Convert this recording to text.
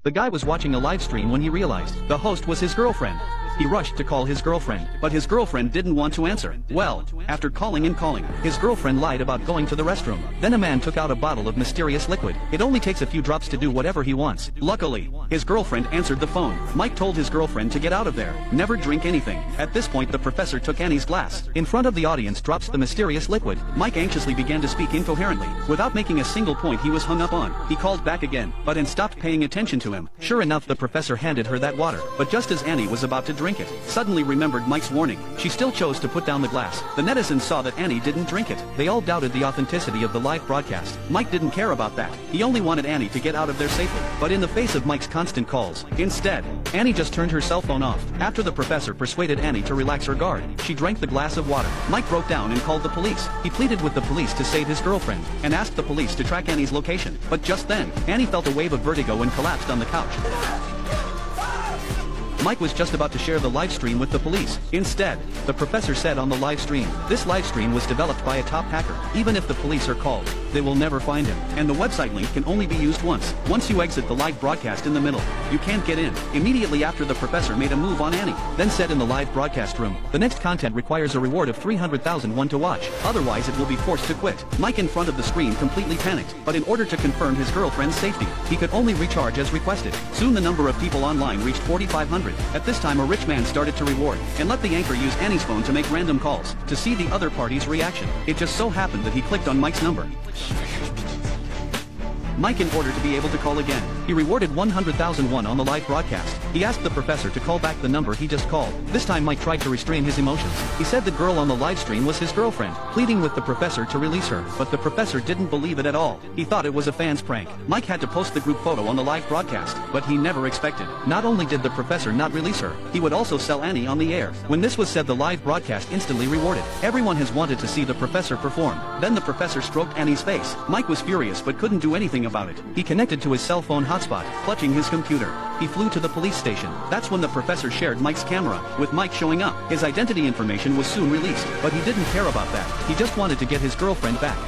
The guy was watching a live stream when he realized the host was his girlfriend. He rushed to call his girlfriend, but his girlfriend didn't want to answer. Well, after calling and calling, his girlfriend lied about going to the restroom. Then a man took out a bottle of mysterious liquid. It only takes a few drops to do whatever he wants. Luckily, his girlfriend answered the phone. Mike told his girlfriend to get out of there. Never drink anything. At this point, the professor took Annie's glass. In front of the audience drops the mysterious liquid. Mike anxiously began to speak incoherently. Without making a single point he was hung up on. He called back again, but and stopped paying attention to him. Sure enough, the professor handed her that water. But just as Annie was about to drink it, suddenly remembered Mike's warning. She still chose to put down the glass. The netizens saw that Annie didn't drink it. They all doubted the authenticity of the live broadcast. Mike didn't care about that. He only wanted Annie to get out of there safely. But in the face of Mike's constant calls, instead, Annie just turned her cell phone off. After the professor persuaded Annie to relax her guard, she drank the glass of water. Mike broke down and called the police. He pleaded with the police to save his girlfriend, and asked the police to track Annie's location. But just then, Annie felt a wave of vertigo and collapsed on the couch. Mike was just about to share the live stream with the police. Instead, the professor said on the live stream, "This live stream was developed by a top hacker. Even if the police are called, they will never find him. And the website link can only be used once. Once you exit the live broadcast in the middle, you can't get in." Immediately after, the professor made a move on Annie, then said in the live broadcast room, "The next content requires a reward of 300,001 to watch. Otherwise it will be forced to quit." Mike in front of the screen completely panicked, but in order to confirm his girlfriend's safety, he could only recharge as requested. Soon the number of people online reached 4,500. At this time, a rich man started to reward and let the anchor use Annie's phone to make random calls to see the other party's reaction. It just so happened that he clicked on Mike's number. Mike, in order to be able to call again, he rewarded 100,001 on the live broadcast. He asked the professor to call back the number he just called. This time Mike tried to restrain his emotions. He said the girl on the live stream was his girlfriend, pleading with the professor to release her, but the professor didn't believe it at all. He thought it was a fan's prank. Mike had to post the group photo on the live broadcast, but he never expected. Not only did the professor not release her, he would also sell Annie on the air. When this was said, the live broadcast instantly rewarded. Everyone has wanted to see the professor perform. Then the professor stroked Annie's face. Mike was furious but couldn't do anything about it. He connected to his cell phone hotspot, clutching his computer. He flew to the police station. That's when the professor shared Mike's camera, with Mike showing up. His identity information was soon released, but he didn't care about that. He just wanted to get his girlfriend back.